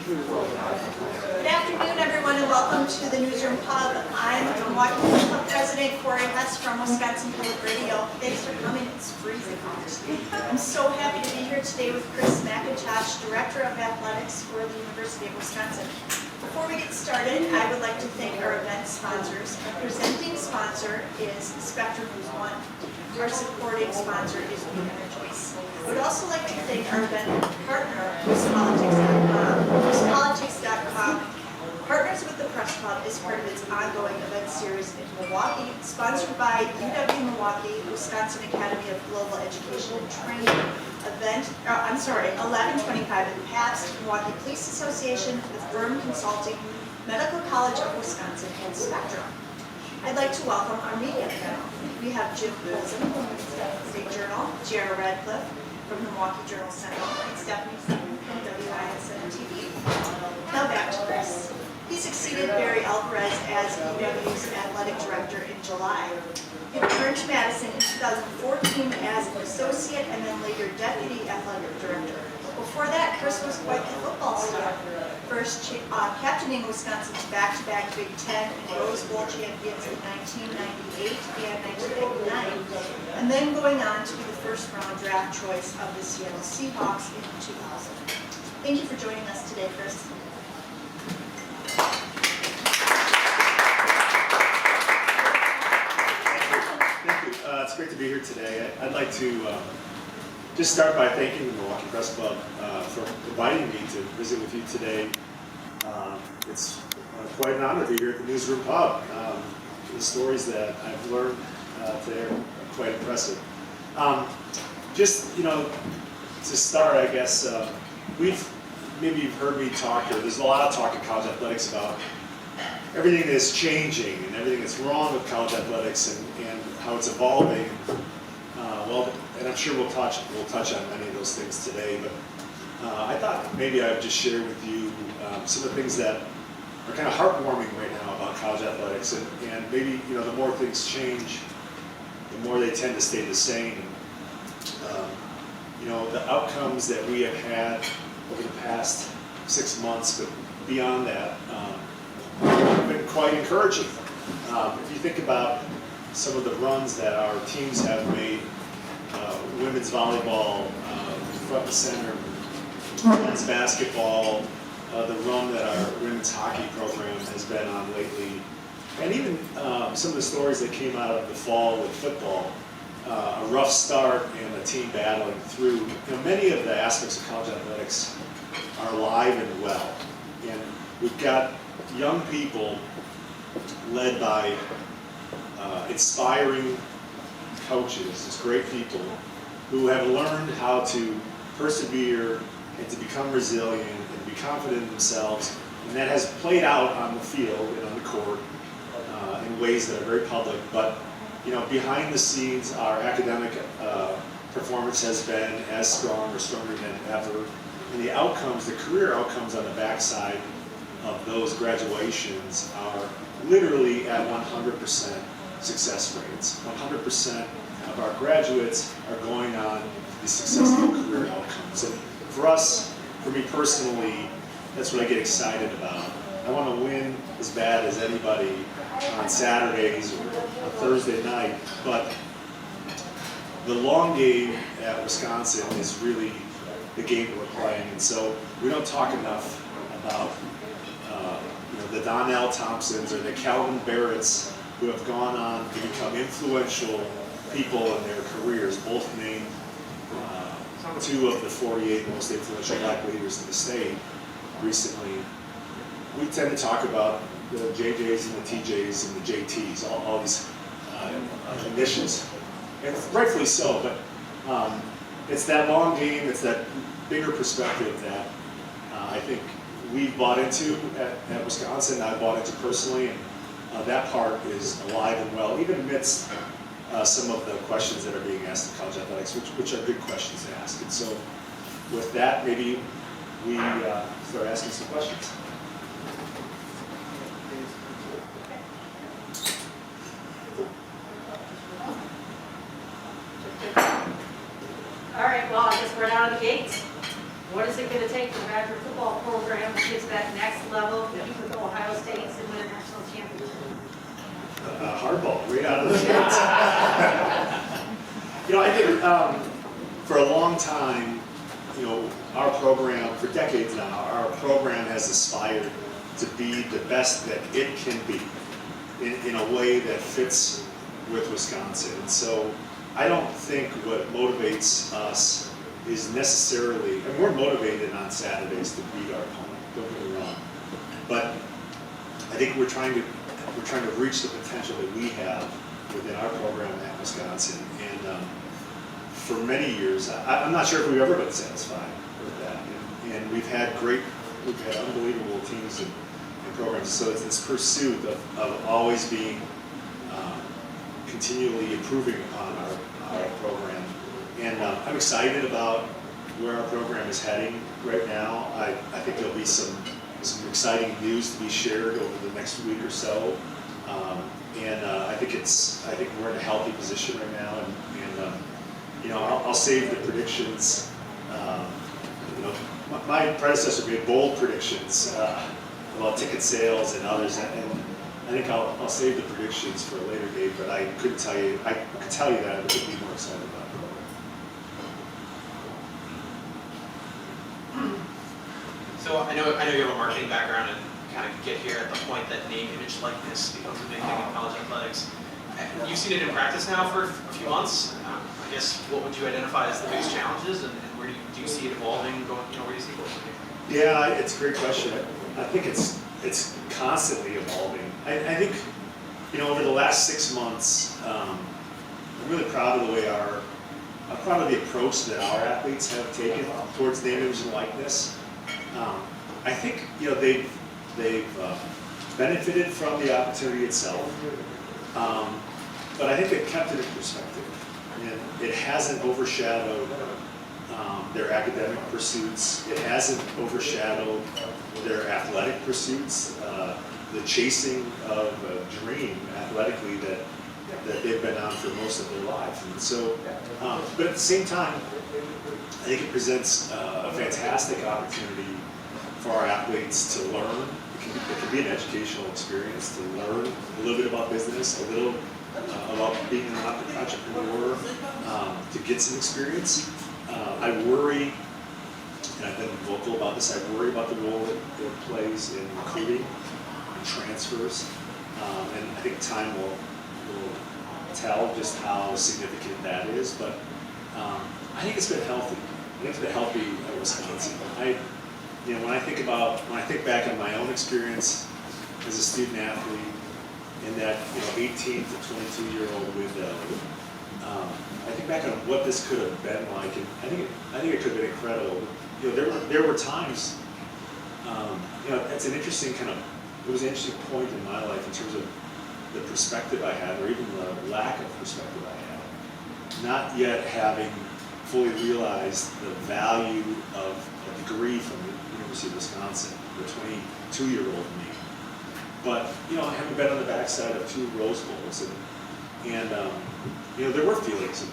Good afternoon, everyone, and welcome to the Newsroom Pub. I'm Milwaukee Press Club President Corey Hess from Wisconsin Public Radio. Thanks for coming. It's freezing out. I'm so happy to be here today with McIntosh, Director of Athletics for the University of Wisconsin. Before we get started, I would like to thank our event sponsors. Our presenting sponsor is Spectrum News One. Our supporting sponsor is We Have a Choice. I would also like to thank our event partner, newspolitics.com. Newspolitics.com partners with the Press Club as part of its ongoing event series in Milwaukee, sponsored by UW-Milwaukee, Wisconsin Academy of Global Education and Training. 1125 in Pabst, Milwaukee Police Association, the Firm Consulting, Medical College of Wisconsin, and Spectrum. I'd like to welcome our media panel. We have Jim Colson from the State Journal, Jara Radcliffe from the Milwaukee Journal Sentinel, and Stephanie Sutton from WISN TV. Now back to Chris. He succeeded Barry Alvarez as UW's athletic director in July. He returned to Madison in 2014 as an associate and then later deputy athletic director. Before that, Chris was quite the football star. First captaining Wisconsin's back-to-back Big Ten and Rose Bowl champions in 1998 and 1999, and then going on to be the first-round draft choice of the Seattle Seahawks in 2000. Thank you for joining us today, Chris. It's great to be here today. I'd like to just start by thanking the Milwaukee Press Club for inviting me to visit with you today. It's quite an honor to be here at the Newsroom Pub. The stories that I've learned today are quite impressive. To start, I guess, maybe you've heard me talk, or there's a lot of talk in college athletics about everything that's changing and everything that's wrong with college athletics and how it's evolving. And I'm sure we'll touch on many of those things today, but I thought maybe I would just share with you some of the things that are kind of heartwarming right now about college athletics, and maybe the more things change, the more they tend to stay the same. The outcomes that we have had over the past 6 months, but beyond that, have been quite encouraging. If you think about some of the runs that our teams have made, women's volleyball, front and center, men's basketball, the run that our women's hockey program has been on lately, and even some of the stories that came out of the fall with football, a rough start and a team battling through. Many of the aspects of college athletics are alive and well, and we've got young people led by inspiring coaches, these great people who have learned how to persevere and to become resilient and be confident in themselves, and that has played out on the field and on the court in ways that are very public. But behind the scenes, our academic performance has been as strong or stronger than ever, and the outcomes, the career outcomes on the backside of those graduations are literally at 100% success rates. 100% of our graduates are going on these successful career outcomes. And for us, for me personally, that's what I get excited about. I want to win as bad as anybody on Saturdays or on Thursday night, but the long game at Wisconsin is really the game that we're playing. And so we don't talk enough about the Donnell Thompsons or the Calvin Barretts who have gone on to become influential people in their careers, both named 2 of the 48 most influential black leaders in the state recently. We tend to talk about the JJs and the TJs and the JTs, all these initials, and rightfully so, but it's that long game, it's that bigger perspective that I think we've bought into at Wisconsin, I've bought into personally, and that part is alive and well, even amidst some of the questions that are being asked in college athletics, which are good questions to ask. And so with that, maybe we start asking some questions. All right, well, I guess we're out of the gates. What is it going to take for the Badger football program to get to that next level, compete with Ohio State and win a national championship? Hardball, right out of the gates. I think for a long time, our program, for decades now, our program has aspired to be the best that it can be in a way that fits with Wisconsin. And so I don't think what motivates us is necessarily, and we're motivated on Saturdays to beat our opponent, don't get me wrong. But I think we're trying to reach the potential that we have within our program at Wisconsin. And for many years, I'm not sure if we've ever been satisfied with that. And we've had unbelievable teams and programs. So it's this pursuit of always being continually improving upon our program. And I'm excited about where our program is heading right now. I think there'll be some exciting news to be shared over the next week or so. I think we're in a healthy position right now. And I'll save the predictions. My predecessor made bold predictions about ticket sales and others, and I think I'll save the predictions for a later date. But I couldn't tell you. I could tell you that I would be more excited about it. So I know you have a marketing background and kind of get here at the point that name, image, likeness becomes a big thing in college athletics. You've seen it in practice now for a few months. I guess what would you identify as the biggest challenges, and where do you see it evolving? Where do you see it going? Yeah, it's a great question. I think it's constantly evolving. I think over the last 6 months, I'm really proud of the way I'm proud of the approach that our athletes have taken towards name, image, and likeness. I think they've benefited from the opportunity itself, but I think they've kept it in perspective, and it hasn't overshadowed their academic pursuits. It hasn't overshadowed their athletic pursuits, the chasing of a dream athletically that they've been on for most of their lives. And so, but at the same time, I think it presents a fantastic opportunity for our athletes to learn. It can be an educational experience to learn a little bit about business, a little about being an entrepreneur, to get some experience. I worry, and I've been vocal about this, I worry about the role that it plays in recruiting and transfers. And I think time will tell just how significant that is. But I think it's been healthy. I think it's been healthy at Wisconsin. When I think back on my own experience as a student athlete in that 18 to 22-year-old window, I think back on what this could have been like, and I think it could have been incredible. There were times, it's an interesting it was an interesting point in my life in terms of the perspective I had, or even the lack of perspective I had, not yet having fully realized the value of a degree from the University of Wisconsin, the 22-year-old me. But having been on the backside of 2 Rose Bowls, and there were feelings of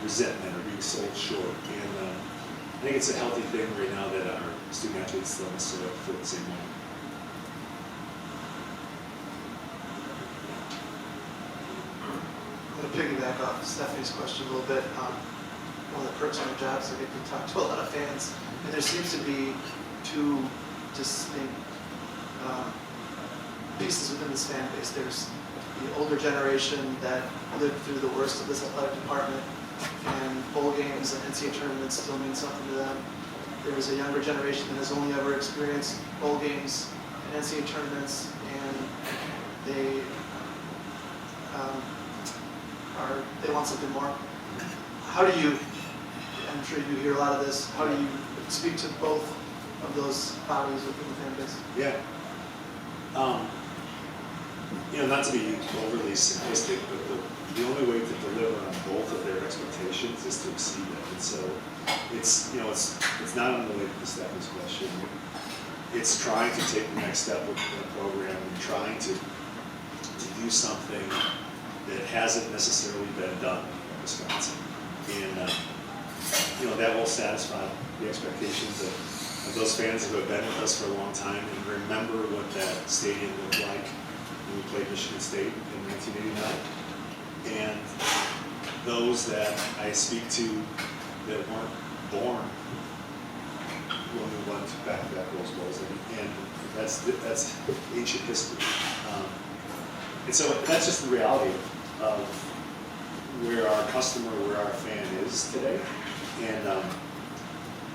resentment or being sold short. And I think it's a healthy thing right now that our student athletes don't necessarily feel the same way. I'm going to piggyback off Stephanie's question a little bit. One of the perks of my job is I get to talk to a lot of fans, and there seems to be 2 distinct pieces within this fan base. There's the older generation that lived through the worst of this athletic department, and bowl games and NCAA tournaments still mean something to them. There is a younger generation that has only ever experienced bowl games and NCAA tournaments, and they want something more. How do you, I'm sure you hear a lot of this, how do you speak to both of those bodies within the fan base? Yeah. Not to be overly simplistic, but the only way to deliver on both of their expectations is to exceed them. And so it's not unrelated to Stephanie's question. It's trying to take the next step with the program and trying to do something that hasn't necessarily been done in Wisconsin. And that will satisfy the expectations of those fans who have been with us for a long time and remember what that stadium looked like when we played Michigan State in 1989. And those that I speak to that weren't born when we went back-to-back Rose Bowls, and that's ancient history. And so that's just the reality of where our customer, where our fan is today,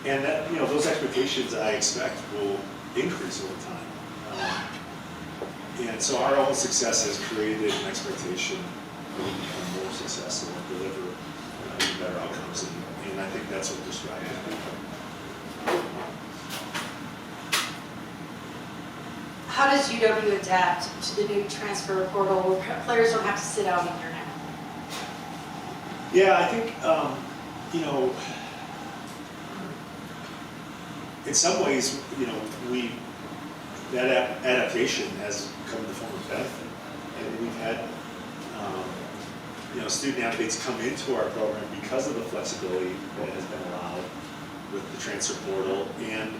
and that those expectations I expect will increase over time. And so our own success has created an expectation that we become more successful and deliver even better outcomes, and I think that's what we're striving to do. How does UW adapt to the new transfer portal where players don't have to sit out a year now? Yeah, I think, in some ways, that adaptation has come in the form of benefit. And we've had, student athletes come into our program because of the flexibility that has been allowed with the transfer portal. And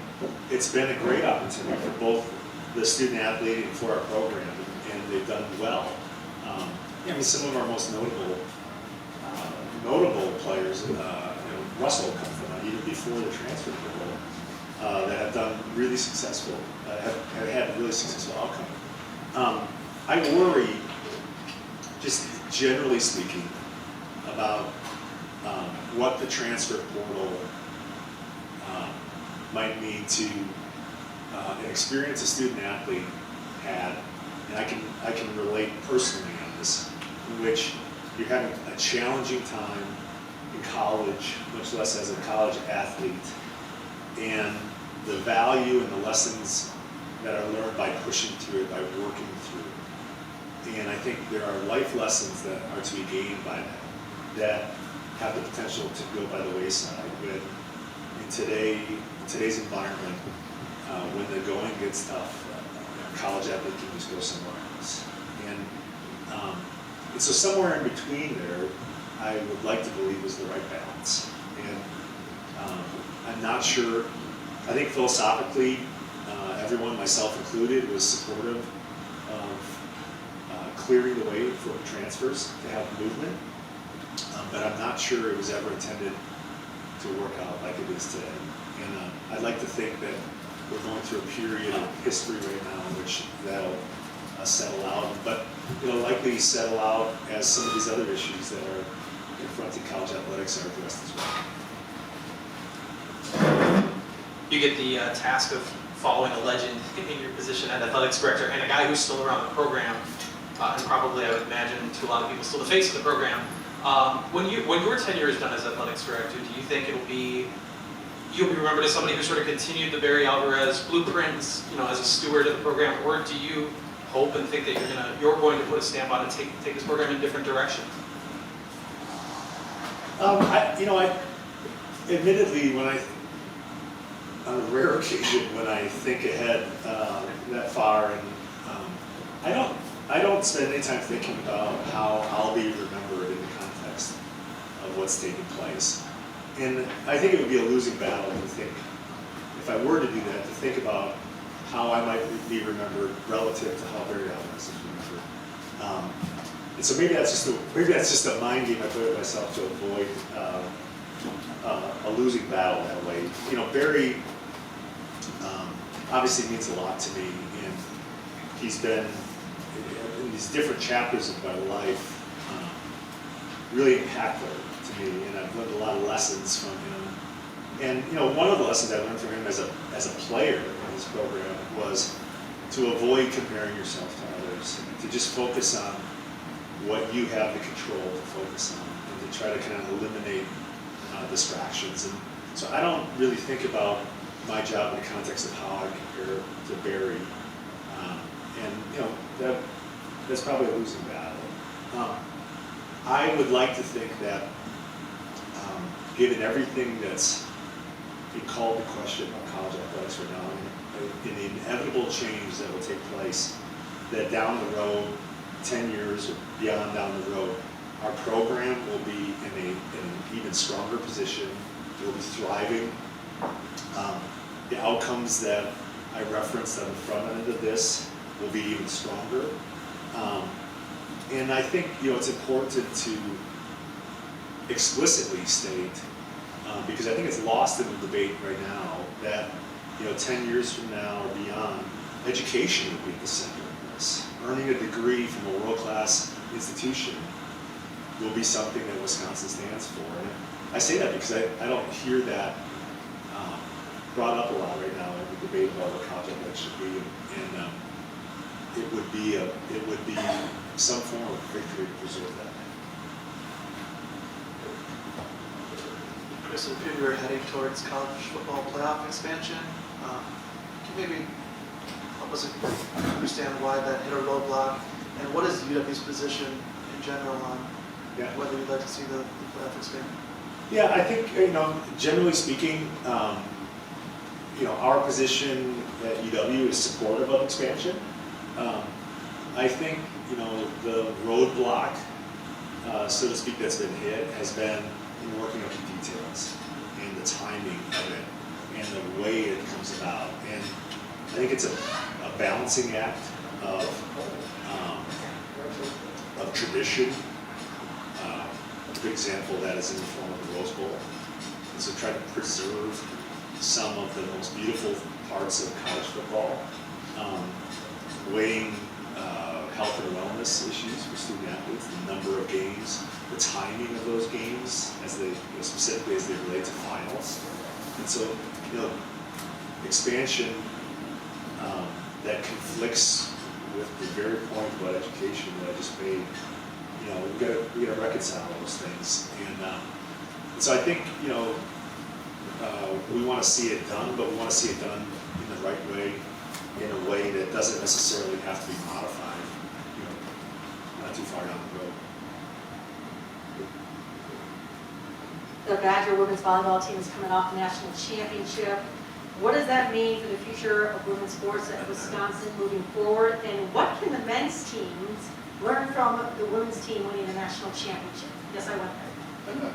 it's been a great opportunity for both the student athlete and for our program, and they've done well. Some of our most notable players, Russell come from even before the transfer portal, that have done really successful, have had a really successful outcome. I worry, just generally speaking, about what the transfer portal might mean to an experience a student athlete had, and I can relate personally on this, in which you're having a challenging time in college, much less as a college athlete, and the value and the lessons that are learned by pushing through it, by working through it. And I think there are life lessons that are to be gained by that have the potential to go by the wayside when in today's environment, when the going gets tough, a college athlete can just go somewhere else. And so somewhere in between there, I would like to believe is the right balance. And I'm not sure. I think philosophically, everyone, myself included, was supportive of clearing the way for transfers to have movement. But I'm not sure it was ever intended to work out like it is today. And I'd like to think that we're going through a period of history right now in which that'll settle out, but it'll likely settle out as some of these other issues that are confronting college athletics are addressed as well. You get the task of following a legend in your position as athletics director and a guy who's still around the program, and probably, I would imagine, to a lot of people, still the face of the program. When your tenure is done as athletics director, do you think you'll be remembered as somebody who sort of continued the Barry Alvarez blueprints, as a steward of the program, or do you hope and think that you're going to put a stamp on and take this program in a different direction? Admittedly, on a rare occasion when I think ahead that far, and I don't spend any time thinking about how I'll be remembered in the context of what's taking place. And I think it would be a losing battle to think, if I were to do that, to think about how I might be remembered relative to how Barry Alvarez is remembered. And so maybe that's just a mind game I put myself to avoid a losing battle that way. Barry obviously means a lot to me, and he's been in these different chapters of my life really impactful to me, and I've learned a lot of lessons from him. And one of the lessons I learned from him as a player in this program was to avoid comparing yourself to others, to just focus on what you have the control to focus on, and to try to kind of eliminate distractions. And so I don't really think about my job in the context of how I compare to Barry, that's probably a losing battle. I would like to think that, given everything that's being called to question about college athletics right now, and the inevitable change that will take place, that down the road, 10 years or beyond down the road, our program will be in an even stronger position will be thriving. The outcomes that I referenced on the front end of this will be even stronger. And I think, it's important to explicitly state, because I think it's lost in the debate right now, that 10 years from now or beyond, education will be at the center of this. Earning a degree from a world-class institution will be something that Wisconsin stands for. And I say that because I don't hear that brought up a lot right now in the debate about what college athletics should be, and it would be some form of victory to preserve that. Chris, if you're heading towards college football playoff expansion, can you maybe help us understand why that hit a roadblock, and what is UW's position in general on whether you'd like to see the playoff expand? Yeah, I think, generally speaking, our position at UW is supportive of expansion. I think, the roadblock, so to speak, that's been hit has been in working out the details and the timing of it and the way it comes about. And I think it's a balancing act of tradition. A good example of that is in the form of the Rose Bowl. And so try to preserve some of the most beautiful parts of college football, weighing health and wellness issues for student athletes, the number of games, the timing of those games, as they specifically as they relate to finals. And so, expansion that conflicts with the very point about education that I just made. We got to reconcile those things, and so I think we want to see it done, but we want to see it done in the right way, in a way that doesn't necessarily have to be modified, not too far down the road. The Badger women's volleyball team is coming off the national championship. What does that mean for the future of women's sports at Wisconsin moving forward? And what can the men's teams learn from the women's team winning the national championship? Yes, I went there.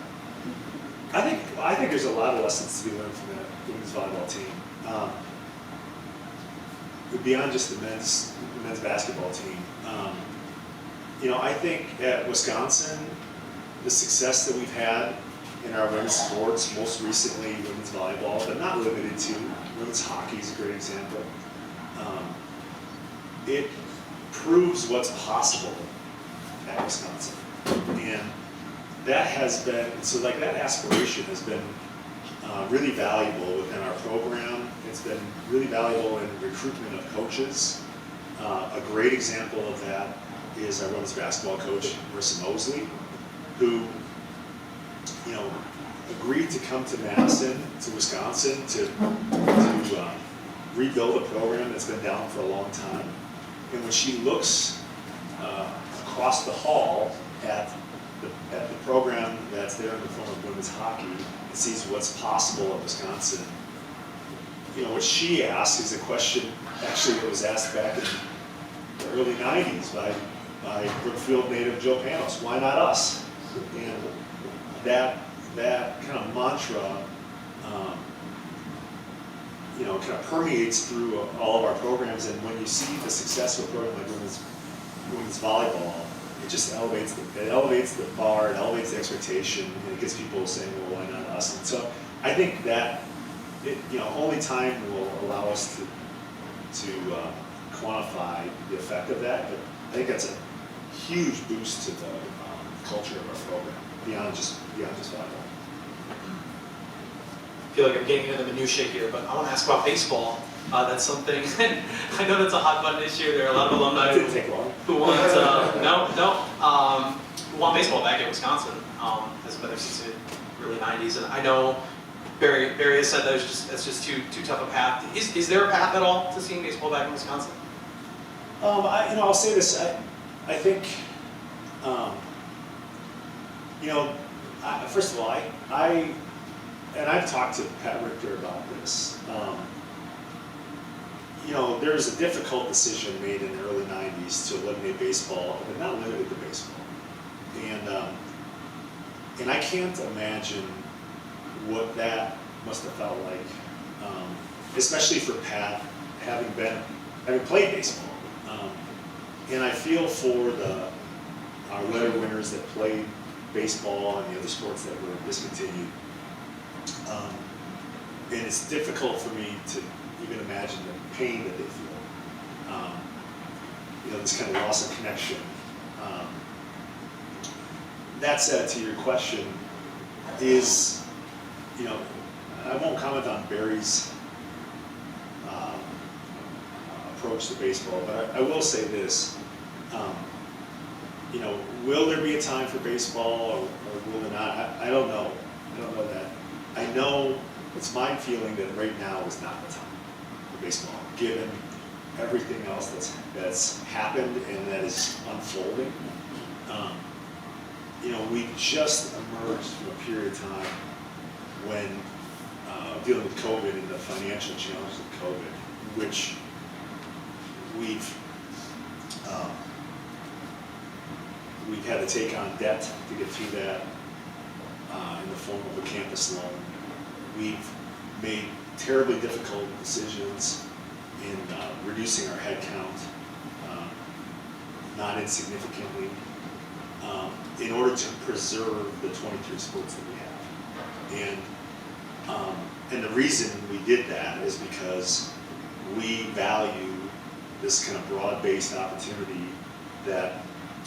I think there's a lot of lessons to be learned from the women's volleyball team. Beyond just the men's basketball team. I think at Wisconsin, the success that we've had in our women's sports, most recently women's volleyball, but not limited to. Women's hockey is a great example. It proves what's possible at Wisconsin. And that has been, that aspiration has been really valuable within our program. It's been really valuable in recruitment of coaches. A great example of that is our women's basketball coach, Marissa Mosley, who, agreed to come to Madison, to Wisconsin, to rebuild a program that's been down for a long time. And when she looks across the hall at the program that's there in the form of women's hockey and sees what's possible at Wisconsin, what she asked is a question actually that was asked back in the early 90s by Brookfield native Joe Panos. Why not us? And that kind of mantra, kind of permeates through all of our programs. And when you see the successful program like women's volleyball, it just elevates the bar, it elevates the expectation, and it gets people saying, well, why not us? And so I think that only time will allow us to quantify the effect of that. But I think that's a huge boost to the culture of our program beyond just volleyball. I feel like I'm getting into the minutiae here, but I want to ask about baseball. That's something, I know that's a hot button issue. There are a lot of alumni who want, who want baseball back at Wisconsin. Has been there since the early 90s. And I know Barry has said that's just too tough a path. Is there a path at all to seeing baseball back in Wisconsin? I'll say this. I think, first of all, I've talked to Pat Richter about this. There's a difficult decision made in the early 90s to eliminate baseball, but not limited to baseball. And I can't imagine what that must have felt like, especially for Pat, having played baseball. And I feel for our letter winners that played baseball and the other sports that were discontinued. And it's difficult for me to even imagine the pain that they feel. This kind of loss of connection. That said, to your question, is, I won't comment on Barry's approach to baseball, but I will say this. Will there be a time for baseball or will there not? I don't know. I don't know that. I know it's my feeling that right now is not the time for baseball, given everything else that's happened and that is unfolding. We've just emerged from a period of time when dealing with COVID and the financial challenges of COVID, which we've had to take on debt to get through that in the form of a campus loan. We've made terribly difficult decisions in reducing our head count, not insignificantly, in order to preserve the 23 sports that we have. And the reason we did that is because we value this kind of broad-based opportunity that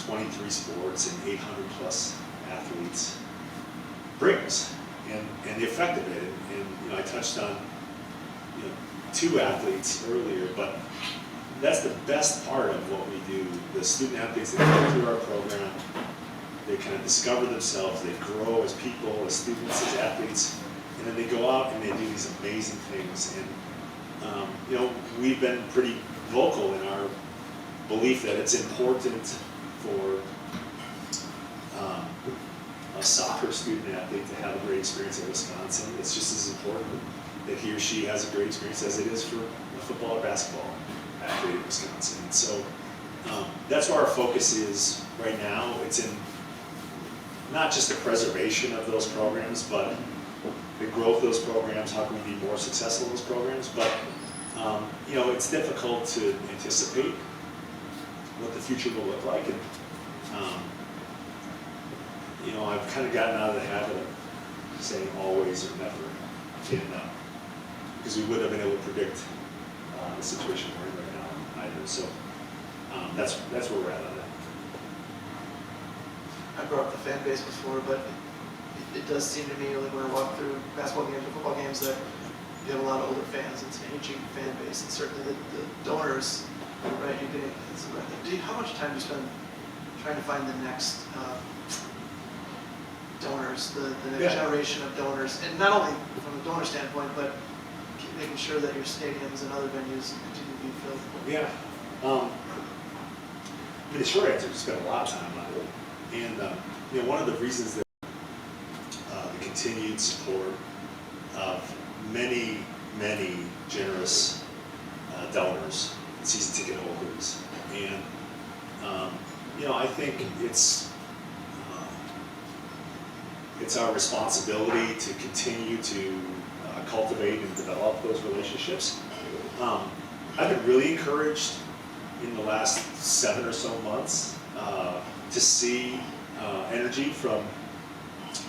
23 sports and 800 plus athletes brings, and the effect of it. And I touched on 2 athletes earlier, but that's the best part of what we do. The student athletes that come through our program, they kind of discover themselves, they grow as people, as students, as athletes, and then they go out and they do these amazing things. And we've been pretty vocal in our belief that it's important for a soccer student athlete to have a great experience at Wisconsin. It's just as important that he or she has a great experience as it is for a football or basketball athlete at Wisconsin. And so that's where our focus is right now. It's in not just the preservation of those programs, but the growth of those programs. How can we be more successful in those programs? But it's difficult to anticipate what the future will look like. And I've kind of gotten out of the habit of saying always or never, because we wouldn't have been able to predict the situation we're in right now either. So that's where we're at on that. I brought up the fan base before, but it does seem to me, like when I walk through basketball games or football games, that you have a lot of older fans. It's an aging fan base, and certainly the donors, right? How much time do you spend trying to find the next donors, the next generation of donors, and not only from a donor standpoint, but making sure that your stadiums and other venues continue to be filled? Yeah. The short answer is we spend a lot of time on it. And one of the reasons that the continued support of many, many generous donors, season ticket holders, and I think it's our responsibility to continue to cultivate and develop those relationships. I've been really encouraged in the last 7 or so months to see energy from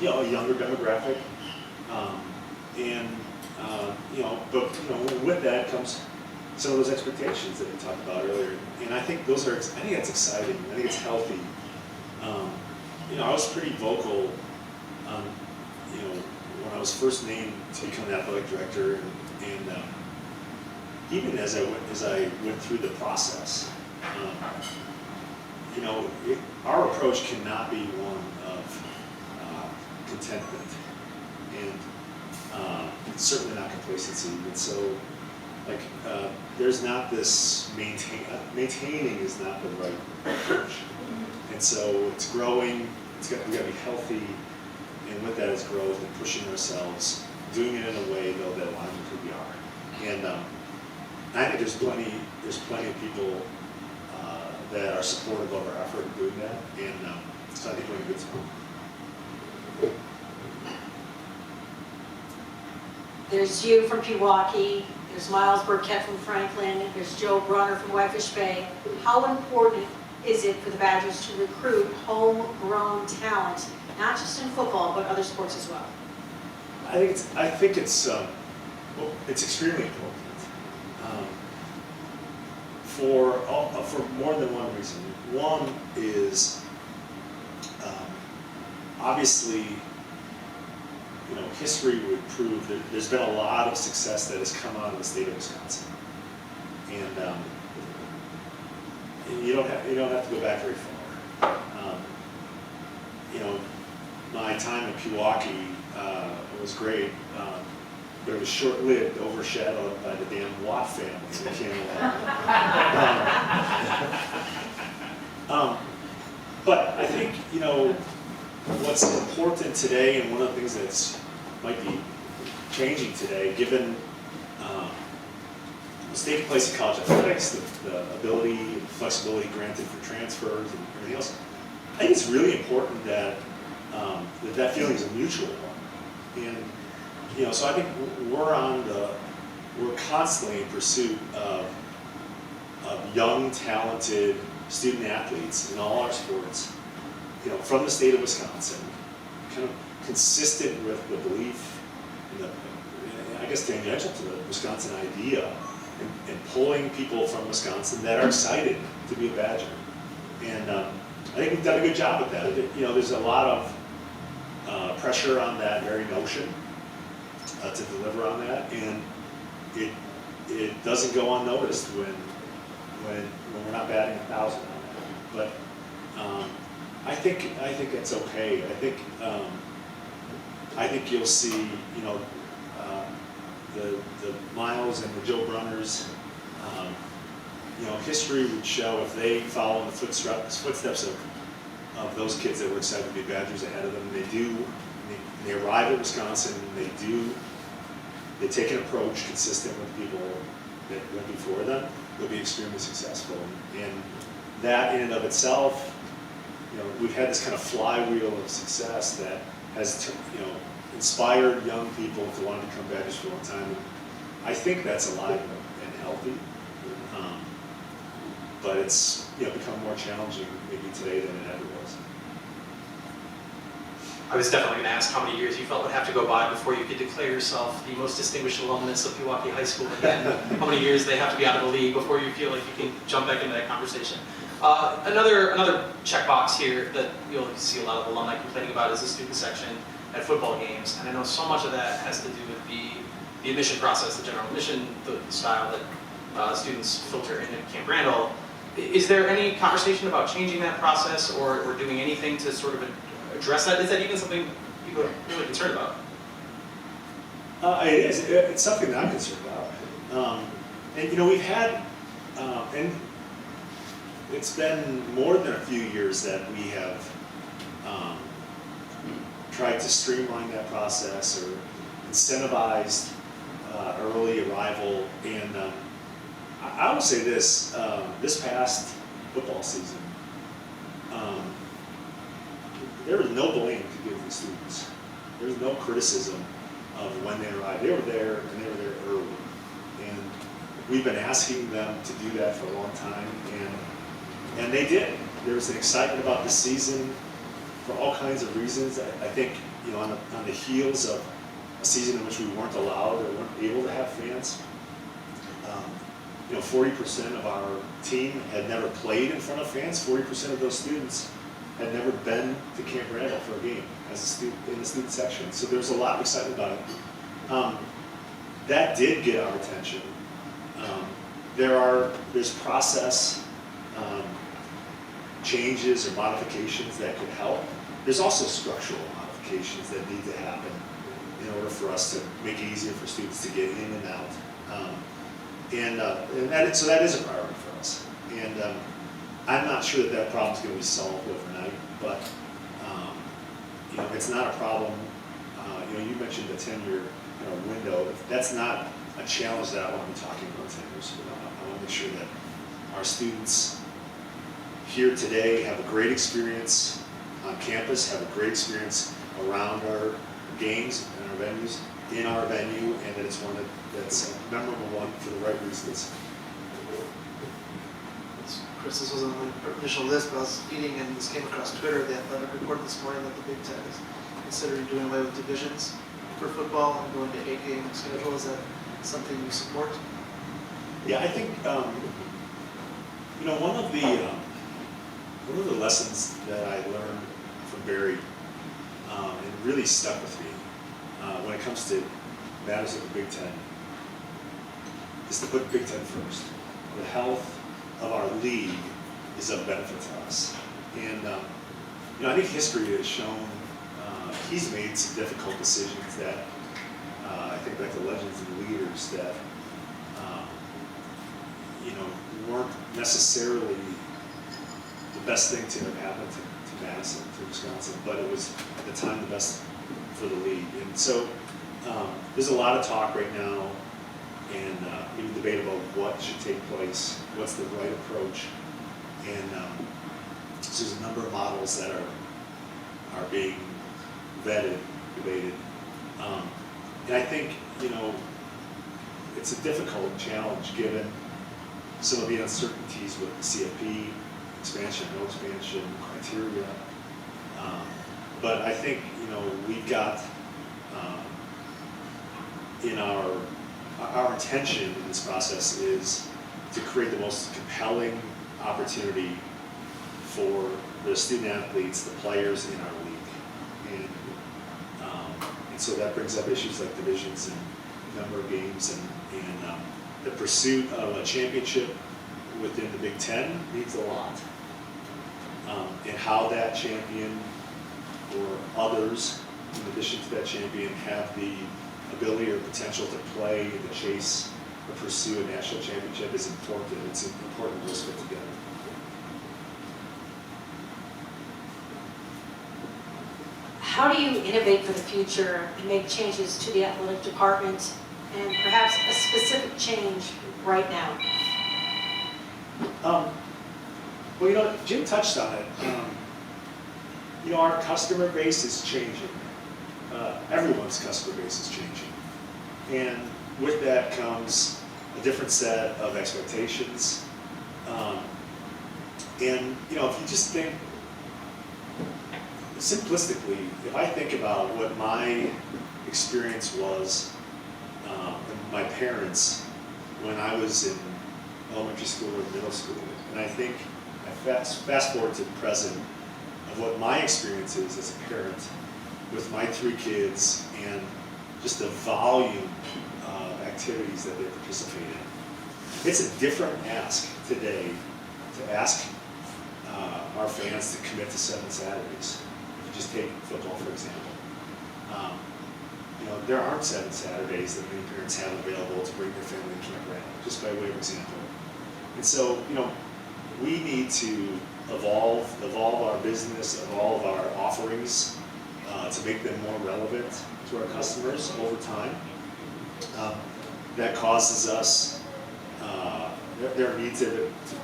a younger demographic, but with that comes some of those expectations that we talked about earlier, and I think that's exciting. I think it's healthy. I was pretty vocal, when I was first named to become the athletic director, and even as I went through the process, our approach cannot be one of contentment, and certainly not complacency. And so, there's not this maintaining is not the right approach. And so it's growing. We got to be healthy, and with that is growth and pushing ourselves, doing it in a way though that aligns with who we are. And I think there's plenty of people that are supportive of our effort in doing that, and so I think we're in a good spot. There's you from Pewaukee, there's Miles Burkett from Franklin, there's Joe Brunner from Whitefish Bay. How important is it for the Badgers to recruit homegrown talent, not just in football, but other sports as well? I think it's extremely important for more than one reason. One is obviously, history would prove that there's been a lot of success that has come out of the state of Wisconsin, and you don't have to go back very far. My time in Pewaukee was great, but it was short-lived, overshadowed by the damn Watt family. But I think what's important today, and one of the things that's might be changing today, given the state and place of college athletics, the ability and flexibility granted for transfers and everything else, I think it's really important that that feeling is a mutual one. And so I think we're constantly in pursuit of young, talented student athletes in all our sports, from the state of Wisconsin, kind of consistent with the belief, I guess tangential to the Wisconsin idea, and pulling people from Wisconsin that are excited to be a Badger. And I think we've done a good job with that. There's a lot of pressure on that very notion to deliver on that, and it doesn't go unnoticed when we're not batting 1,000 on that. But I think it's okay. I think you'll see, the Miles and the Joe Brunners. History would show if they follow in the footsteps of those kids that were excited to be Badgers ahead of them. They arrive at Wisconsin. They take an approach consistent with people that went before them. They'll be extremely successful, and that in and of itself, we've had this kind of flywheel of success that has, inspired young people to want to become Badgers for a long time. And I think that's alive and healthy, but it's become more challenging maybe today than it ever was. I was definitely going to ask how many years you felt would have to go by before you could declare yourself the most distinguished alumnus of Milwaukee High School again. How many years they have to be out of the league before you feel like you can jump back into that conversation. Another checkbox here that you'll see a lot of alumni complaining about is the student section at football games. And I know so much of that has to do with the admission process, the general admission, the style that students filter into Camp Randall. Is there any conversation about changing that process or doing anything to sort of address that? Is that even something people are really concerned about? It is. It's something that I'm concerned about. And we've had, and it's been more than a few years that we have tried to streamline that process or incentivized early arrival. And I will say this: this past football season, there was no blame to give the students. There was no criticism of when they arrived. They were there, and they were there early. And we've been asking them to do that for a long time, and they did. There was an excitement about the season for all kinds of reasons. I think, on the heels of a season in which we weren't allowed or weren't able to have fans, 40% of our team had never played in front of fans. 40% of those students had never been to Camp Randall for a game as a student in the student section. So there's a lot of excitement about it. That did get our attention. There's process changes or modifications that could help. There's also structural modifications that need to happen in order for us to make it easier for students to get in and out. So that is a priority for us. And I'm not sure that problem is going to be solved overnight, but it's not a problem. You mentioned the tenure window. That's not a challenge that I want to be talking about tenures. I want to make sure that our students here today have a great experience on campus, have a great experience around games and our venues in our venue, and that it's one that's a memorable one for the right reasons. Chris, this wasn't on my initial list, but I was eating and this came across Twitter, the athletic report this morning that the Big Ten is considering doing away with divisions for football and going to 8-game schedule. Is that something you support? Yeah, I think one of the lessons that I learned from Barry and really stuck with me when it comes to matters of the Big Ten is to put Big Ten first. The health of our league is of benefit to us, and I think history has shown he's made some difficult decisions that I think back to legends and leaders that weren't necessarily the best thing to have happened to Madison, to Wisconsin, but it was at the time the best for the league. And so there's a lot of talk right now and even debate about what should take place, what's the right approach, and so there's a number of models that are being vetted, debated, and I think it's a difficult challenge given some of the uncertainties with the CFP, expansion, no expansion, criteria. But I think, we've got in our intention in this process is to create the most compelling opportunity for the student athletes, the players in our league. And so that brings up issues like divisions and number of games and the pursuit of a championship within the Big Ten means a lot. And how that champion or others, in addition to that champion, have the ability or potential to play, to chase, or pursue a national championship is important. It's important to fit together. How do you innovate for the future and make changes to the athletic department and perhaps a specific change right now? Well, Jim touched on it. Our customer base is changing. Everyone's customer base is changing. And with that comes a different set of expectations. And if you just think simplistically, if I think about what my experience was, and my parents, when I was in elementary school or middle school, and I think I fast forward to the present of what my experience is as a parent with my 3 kids and just the volume of activities that they participate in. It's a different ask today to ask our fans to commit to 7 Saturdays. If you just take football, for example. There aren't 7 Saturdays that many parents have available to bring their family to Camp Randall, just by way of example. And so, we need to evolve our business, evolve our offerings to make them more relevant to our customers over time. That causes us, there are needs that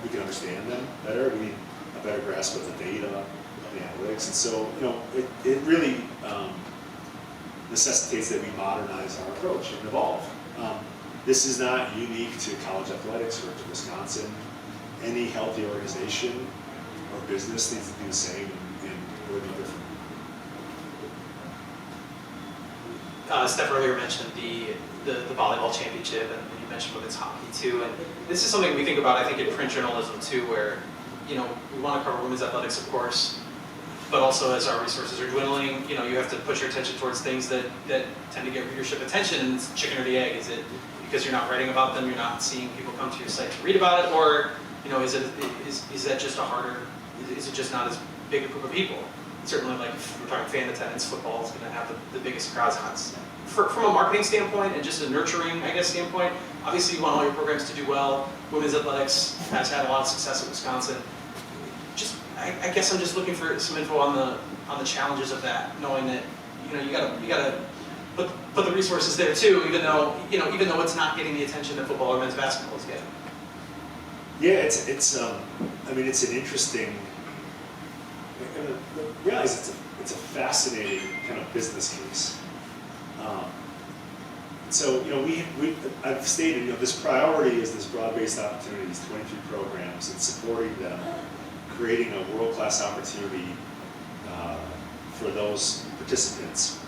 we can understand them better. We need a better grasp of the data, of the analytics. And so, it really necessitates that we modernize our approach and evolve. This is not unique to college athletics or to Wisconsin. Any healthy organization or business needs to do the same, and we're no different. Steph earlier mentioned the volleyball championship, and you mentioned women's hockey too. And this is something we think about, I think, in print journalism too, where we want to cover women's athletics, of course, but also as our resources are dwindling, you have to put your attention towards things that tend to get readership attention. And it's chicken or the egg. Is it because you're not writing about them, you're not seeing people come to your site to read about it, or is that just is it just not as big a group of people? Certainly, like if we're talking fan attendance, football is going to have the biggest crowds. From a marketing standpoint and just a nurturing, standpoint, obviously you want all your programs to do well. Women's athletics has had a lot of success at Wisconsin. I guess I'm just looking for some info on the challenges of that, knowing that you gotta put the resources there too, even though it's not getting the attention that football or men's basketball is getting. Yeah, it's an interesting. Realize it's a fascinating kind of business case. So, I've stated, this priority is this broad-based opportunity, these 23 programs, and supporting them, creating a world-class opportunity for those participants.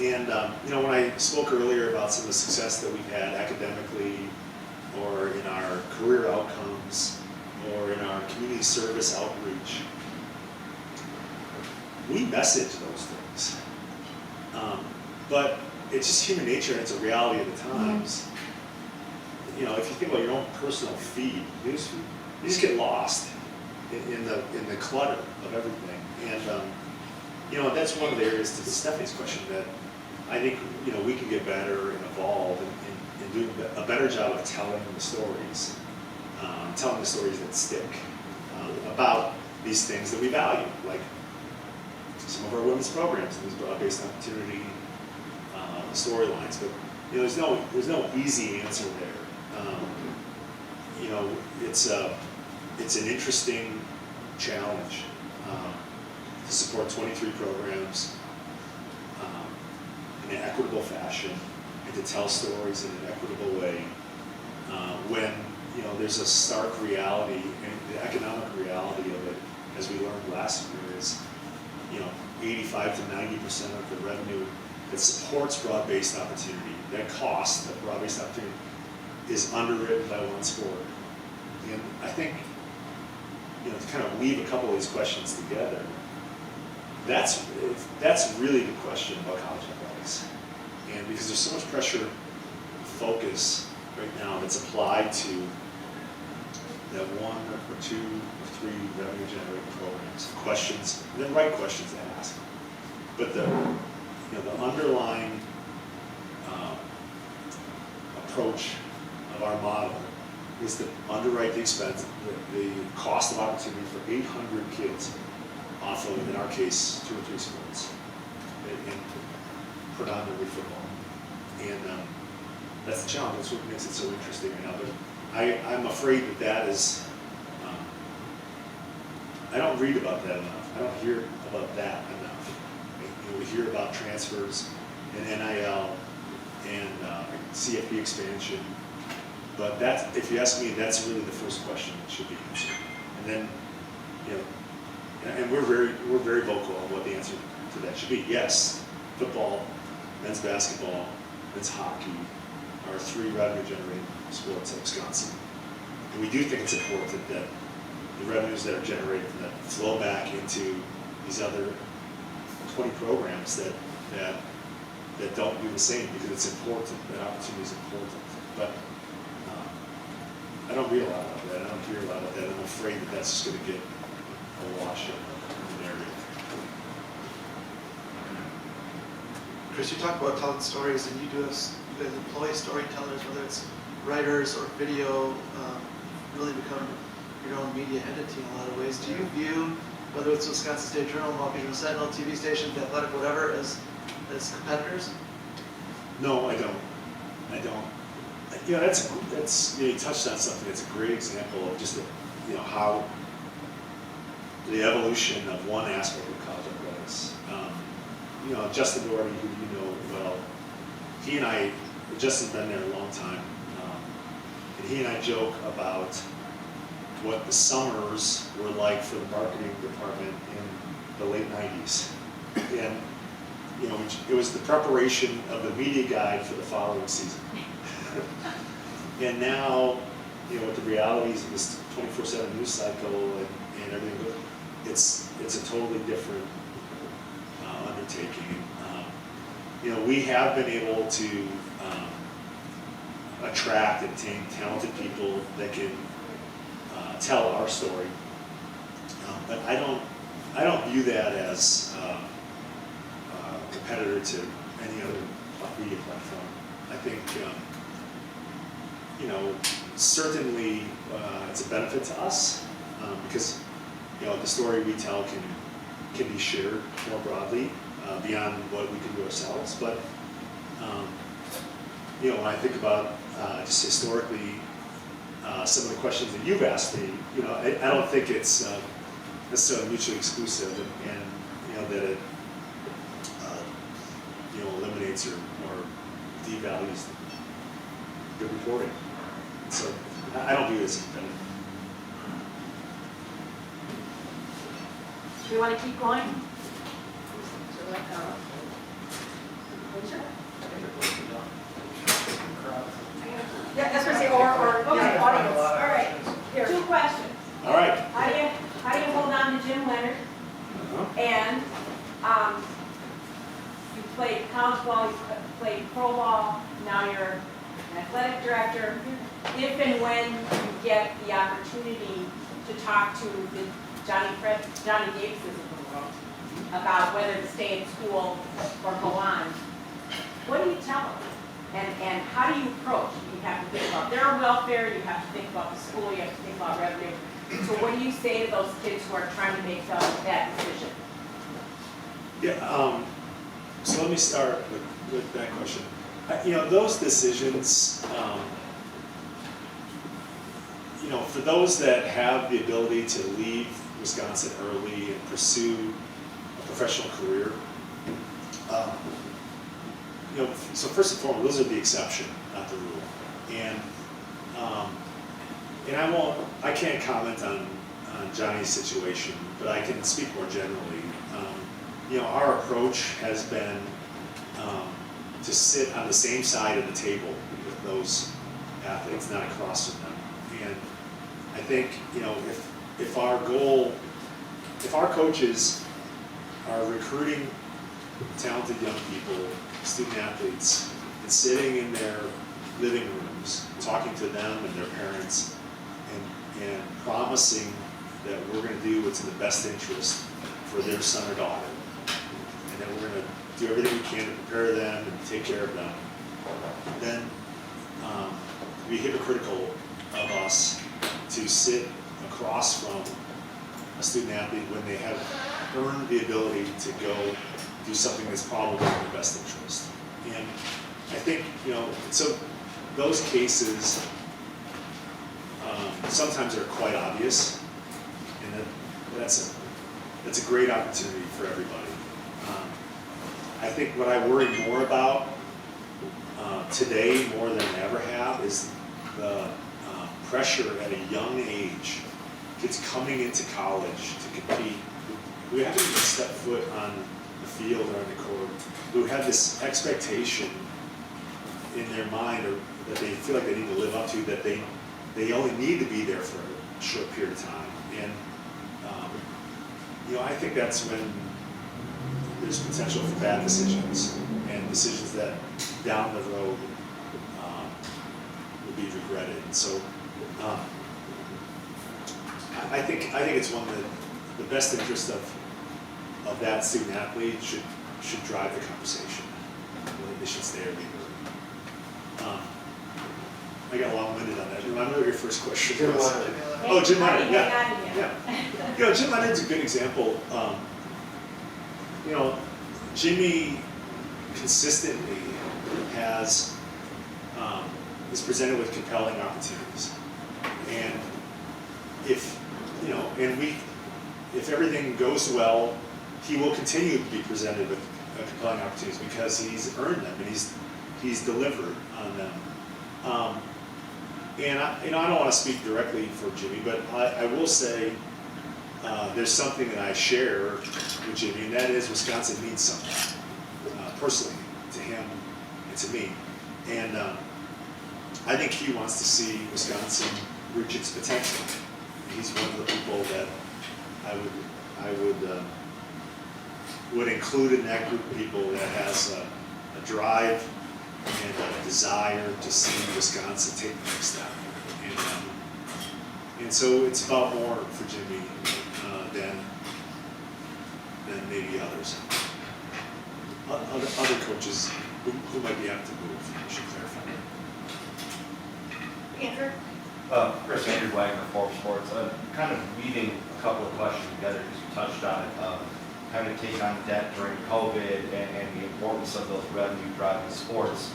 And, when I spoke earlier about some of the success that we've had academically, or in our career outcomes, or in our community service outreach, we message those things. But it's just human nature, and it's a reality of the times. If you think about your own personal feed, you just get lost in the clutter of everything. And that's one of the areas, to Stephanie's question, that I think we can get better and evolve and do a better job of telling the stories that stick about these things that we value, like some of our women's programs and these broad-based opportunity storylines. But there's no easy answer there. It's an interesting challenge to support 23 programs in an equitable fashion, and to tell stories in an equitable way when there's a stark reality, and the economic reality of it, as we learned last year, is 85 to 90% of the revenue that supports broad-based opportunity, that cost of broad-based opportunity, is underwritten by one sport. And I think, to kind of weave a couple of these questions together, that's really the question about college athletics. And because there's so much pressure, focus right now that's applied to that one or two or three revenue-generating programs, questions, and then right questions to ask. But the underlying approach of our model is to underwrite the expense, the cost of opportunity for 800 kids off of, in our case, 2 or 3 sports, and predominantly football. And that's the challenge. That's what makes it so interesting right now. But I'm afraid that is, I don't read about that enough. I don't hear about that enough. We hear about transfers and NIL and CFP expansion, but that's, if you ask me, that's really the first question that should be answered. And then, and we're very vocal on what the answer to that should be. Yes, football, men's basketball, men's hockey are 3 revenue-generating sports at Wisconsin. And we do think it's important that the revenues that are generated from that flow back into these other 20 programs that don't do the same, because it's important. That opportunity is important. But I don't read a lot about that. I don't hear a lot about that. I'm afraid that that's just going to get a wash in the narrative. Chris, you talk about telling stories, and you guys employ storytellers, whether it's writers or video, really become your own media entity in a lot of ways. Do you view, whether it's Wisconsin State Journal, Milwaukee Sentinel, TV station, The Athletic, whatever, as competitors? No, I don't. That's you touched on something. That's a great example of just how the evolution of one aspect of college athletics. Justin Doherty, who you know well, Justin's been there a long time, and he and I joke about what the summers were like for the marketing department in the late 90s. And it was the preparation of the media guide for the following season. And now, with the realities of this 24/7 news cycle and everything, it's a totally different undertaking. We have been able to attract and obtain talented people that can tell our story, but I don't view that as a competitor to any other media platform. I think certainly it's a benefit to us because the story we tell can be shared more broadly beyond what we can do ourselves. But when I think about just historically some of the questions that you've asked me, I don't think it's necessarily mutually exclusive, and that it eliminates denigrates or devalues good reporting. So I don't view it as competitive. Do you want to keep going? Yeah, that's what I say, or, Okay, yeah, audience. all right, Here. 2 questions. All right. How do you hold on to Jim Leonard? Uh-huh. And you played college ball, you played pro ball, now you're an athletic director. If and when you get the opportunity to talk to the Johnny Davises of the world about whether to stay in school or go on, what do you tell them? And how do you approach? You have to think about their welfare, you have to think about the school, you have to think about revenue. So what do you say to those kids who are trying to make that decision? Yeah, so let me start with that question. Those decisions, for those that have the ability to leave Wisconsin early and pursue a professional career, so first and foremost, those are the exception, not the rule. And I can't comment on Johnny's situation, but I can speak more generally. Our approach has been to sit on the same side of the table with those athletes, not across from them. And I think, if our coaches are recruiting talented young people, student athletes, and sitting in their living rooms, talking to them and their parents, and promising that we're going to do what's in the best interest for their son or daughter, and that we're going to do everything we can to prepare them and take care of them, then it'd be hypocritical of us to sit across from a student athlete when they have earned the ability to go do something that's probably in their best interest. And I think, so those cases sometimes are quite obvious, and that's a great opportunity for everybody. I think what I worry more about today more than I ever have is the pressure at a young age, kids coming into college to compete, who haven't even stepped foot on the field or on the court, who have this expectation in their mind, or that they feel like they need to live up to, that they only need to be there for a short period of time. And I think that's when there's potential for bad decisions, and decisions that down the road will be regretted. And so I think it's one that the best interest of that student athlete should drive the conversation. They should stay or leave early. I got long-winded on that. Remember what your first question was? Oh, Jim Leonard, yeah. Jim Leonard's a good example. Jimmy consistently is presented with compelling opportunities. And if everything goes well, he will continue to be presented with compelling opportunities because he's earned them and he's delivered on them. And I don't want to speak directly for Jimmy, but I will say there's something that I share with Jimmy, and that is Wisconsin means something personally to him and to me. And I think he wants to see Wisconsin reach its potential. He's one of the people that I would include in that group of people that has a drive and a desire to see Wisconsin take the next step. And so it's about more for Jimmy than maybe others. Other coaches who might be apt to move, I should clarify. Andrew? Chris Andrew Wagner, Forbes Sports. Kind of weaving a couple of questions together because you touched on it. Having to take on debt during COVID and the importance of those revenue-driving sports.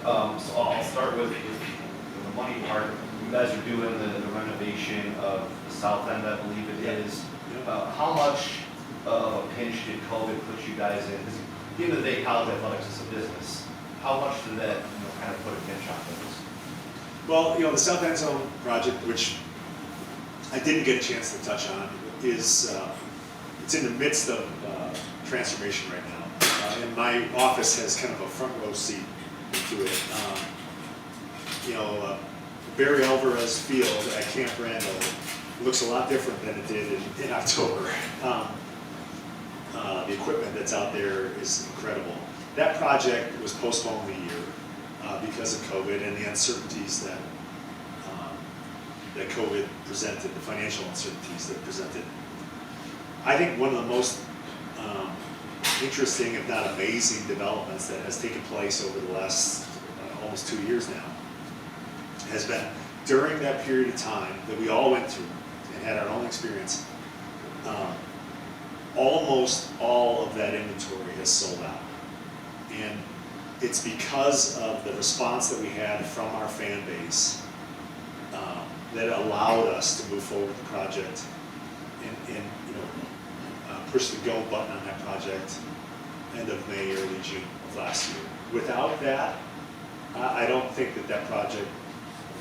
So I'll start with the money part. You guys are doing the renovation of the south end, I believe it is. How much of a pinch did COVID put you guys in? Because the end of the day, college athletics is a business. How much did that, kind of put a pinch on things? Well, the South End Zone project, which I didn't get a chance to touch on, is it's in the midst of transformation right now, and my office has kind of a front row seat to it. Barry Alvarez Field at Camp Randall looks a lot different than it did in October. The equipment that's out there is incredible. That project was postponed a year because of COVID and the uncertainties that COVID presented, the financial uncertainties that presented. I think one of the most interesting, if not amazing, developments that has taken place over the last almost 2 years now has been during that period of time that we all went through and had our own experience. Almost all of that inventory has sold out. And it's because of the response that we had from our fan base that allowed us to move forward with the project and push the go button on that project end of May, early June of last year. Without that, I don't think that project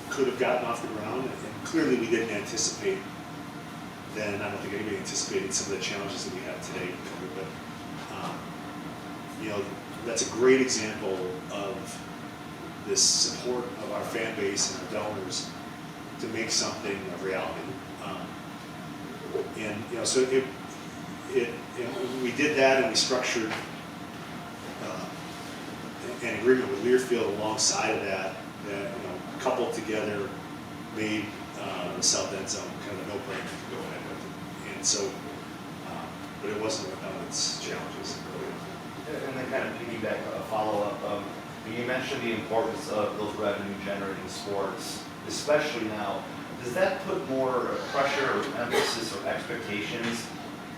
could have gotten off the ground, and clearly we didn't anticipate then. I don't think anybody anticipated some of the challenges that we have today with COVID, but that's a great example of this support of our fan base and our donors to make something a reality. So we did that, and we structured an agreement with Learfield alongside of that coupled together made the South End Zone kind of a no-brainer to go ahead with. And so, but it wasn't without its challenges. And then kind of piggyback a follow-up. You mentioned the importance of those revenue-generating sports, especially now. Does that put more pressure or emphasis or expectations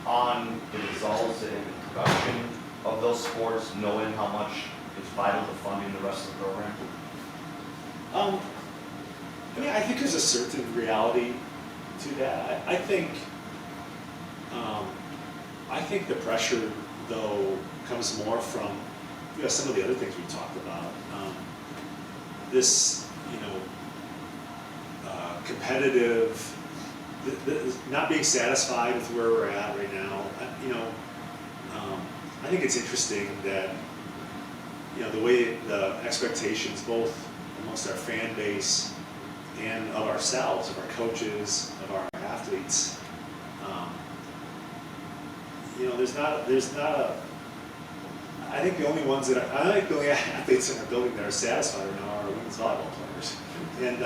on the results and the production of those sports, knowing how much it's vital to funding the rest of the program? I think there's a certain reality to that. I think the pressure, though, comes more from some of the other things we talked about. This, competitive, not being satisfied with where we're at right now. I think it's interesting that the way the expectations, both amongst our fan base and of ourselves, of our coaches, of our athletes, there's not a. I think the only ones that I think the only athletes in our building that are satisfied right now are our women's volleyball players, and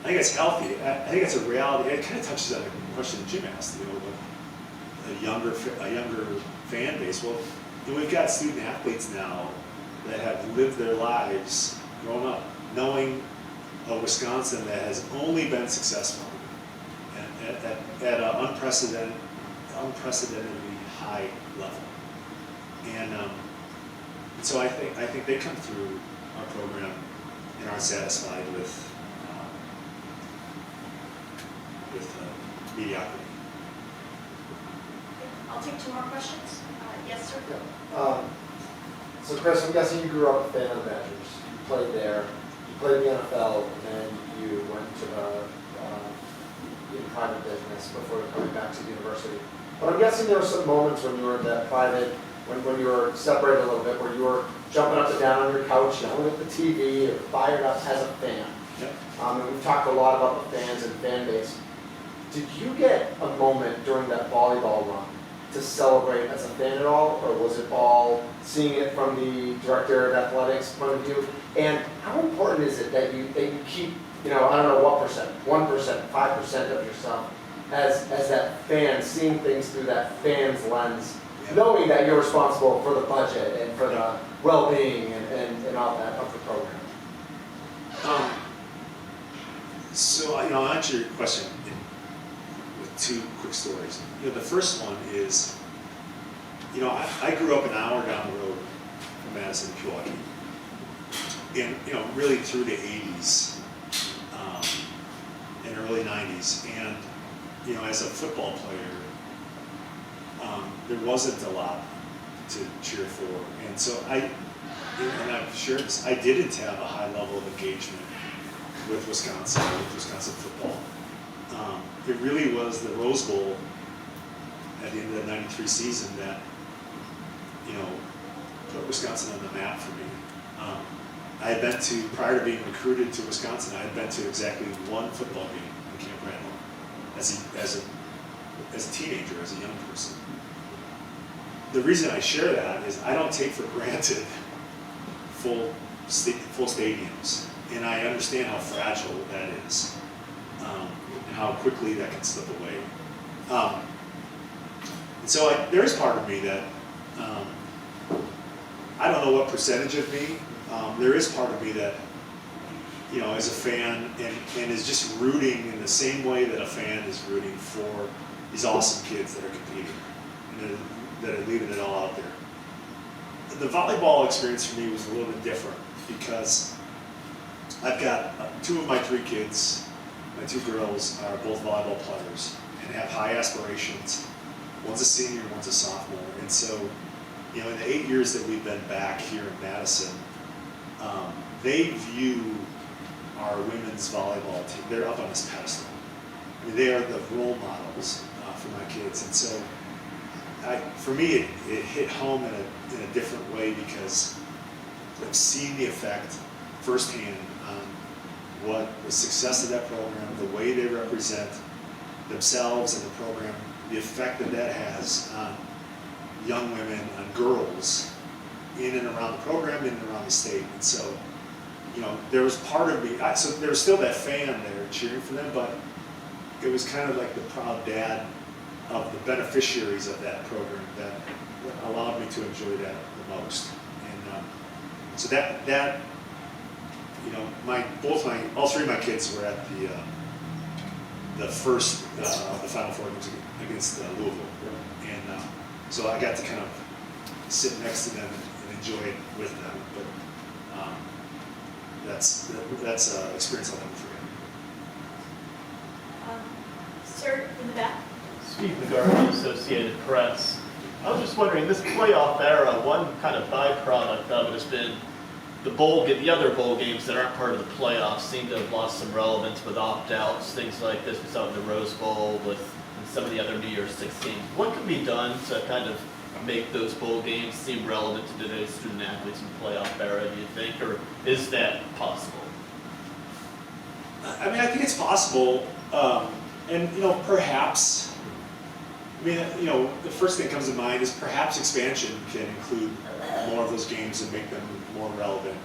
I think it's healthy. I think it's a reality. It kind of touches on the question that Jim asked, a younger fan base. Well, we've got student athletes now that have lived their lives, grown up, knowing a Wisconsin that has only been successful at an unprecedentedly high level. And so I think they come through our program and are satisfied with mediocrity. I'll take 2 more questions. Yes, sir. So Chris, I'm guessing you grew up a fan of the Badgers. You played there, you played in the NFL, and then you went to the private business before coming back to the university. But I'm guessing there were some moments when you were in that private, when you were separated a little bit, where you were jumping up and down on your couch, yelling at the TV, or fired up as a fan. Yep. And we've talked a lot about the fans and fan base. Did you get a moment during that volleyball run to celebrate as a fan at all, or was it all seeing it from the director of athletics point of view? And how important is it that you keep, I don't know what percent, 1%, 5% of yourself as that fan, seeing things through that fan's lens, knowing that you're responsible for the budget and for the well-being and all that of the program? So I'll answer your question with 2 quick stories. The first one is, I grew up an hour down the road from Madison, Milwaukee, and really through the 80s and early 90s. And as a football player, there wasn't a lot to cheer for. And so and I've shared this, I didn't have a high level of engagement with Wisconsin football. It really was the Rose Bowl at the end of the '93 season that, put Wisconsin on the map for me. I had been to, prior to being recruited to Wisconsin, I had been to exactly one football game in Camp Randall as a teenager, as a young person. The reason I share that is I don't take for granted full stadiums, and I understand how fragile that is, and how quickly that can slip away. And so there is part of me that, I don't know what percentage of me, there is part of me that, as a fan and is just rooting in the same way that a fan is rooting for these awesome kids that are competing and that are leaving it all out there. The volleyball experience for me was a little bit different because I've got 2 of my 3 kids, my 2 girls are both volleyball players and have high aspirations. One's a senior, one's a sophomore. And so, in the 8 years that we've been back here in Madison, they view our women's volleyball team, they're up on this pedestal. I mean, they are the role models for my kids. And so, for me, it hit home in a different way because I've seen the effect firsthand on what the success of that program, the way they represent themselves and the program, the effect that has on young women, on girls, in and around the program, in and around the state. And so, there was part of me, so there was still that fan there cheering for them, but it was kind of like the proud dad of the beneficiaries of that program that allowed me to enjoy that the most. And so that all 3 of my kids were at the first of the Final Four games against Louisville, and so I got to kind of sit next to them and enjoy it with them. But that's an experience I'll never forget. Sir, in the back. Steve McGarvey, Associated Press. I was just wondering, this playoff era, one kind of byproduct of it has been the other bowl games that aren't part of the playoffs seem to have lost some relevance with opt-outs, things like this. We saw in the Rose Bowl and some of the other New Year's Six games. What can be done to kind of make those bowl games seem relevant to today's student athletes in the playoff era, do you think, or is that possible? I mean, I think it's possible, and perhaps. I mean, the first thing that comes to mind is perhaps expansion can include more of those games and make them more relevant.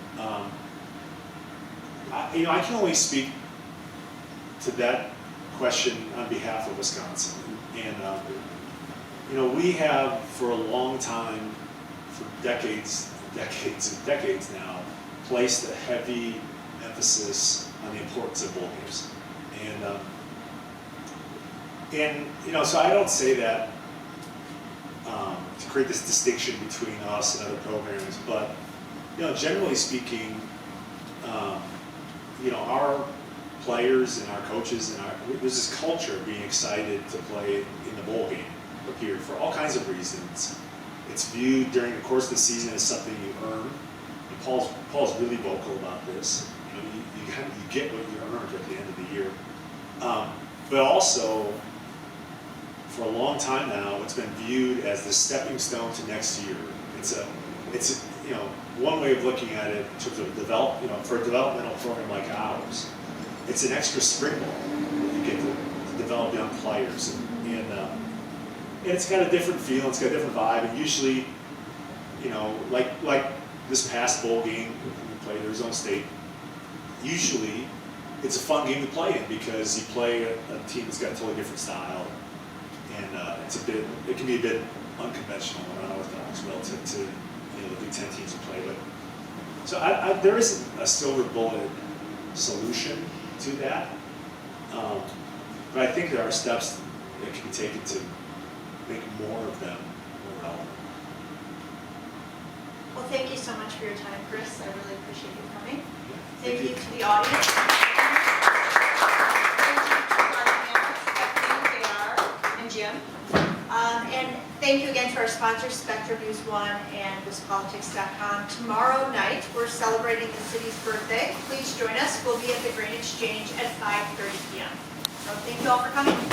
I can only speak to that question on behalf of Wisconsin, and we have for a long time, for decades now, placed a heavy emphasis on the importance of bowl games, and so I don't say that to create this distinction between us and other programs, but generally speaking, our players and our coaches and there's this culture of being excited to play in the bowl game here for all kinds of reasons. It's viewed during the course of the season as something you earn. And Paul's really vocal about this. You get what you earned at the end of the year, but also, for a long time now, it's been viewed as the stepping stone to next year. It's one way of looking at it in terms of for a developmental program like ours, it's an extra springboard. You get to develop young players, and it's got a different feel, it's got a different vibe, and usually, like this past bowl game we played Arizona State, usually it's a fun game to play in because you play a team that's got a totally different style. And it can be a bit unconventional and unorthodox relative to the Big Ten teams who play. But so there isn't a silver bullet solution to that, but I think there are steps that can be taken to make more of them more relevant. Well, thank you so much for your time, Chris. I really appreciate you coming. Thank Thank you. you to the audience. Thank you to our panelists, Kathleen, JR, and Jim. And thank thank you again to our sponsors, Spectrum News One and WisPolitics.com. Tomorrow night, we're celebrating the city's birthday. Please join us. We'll be at the Grain Exchange at 5:30 p.m. So thank you all for coming.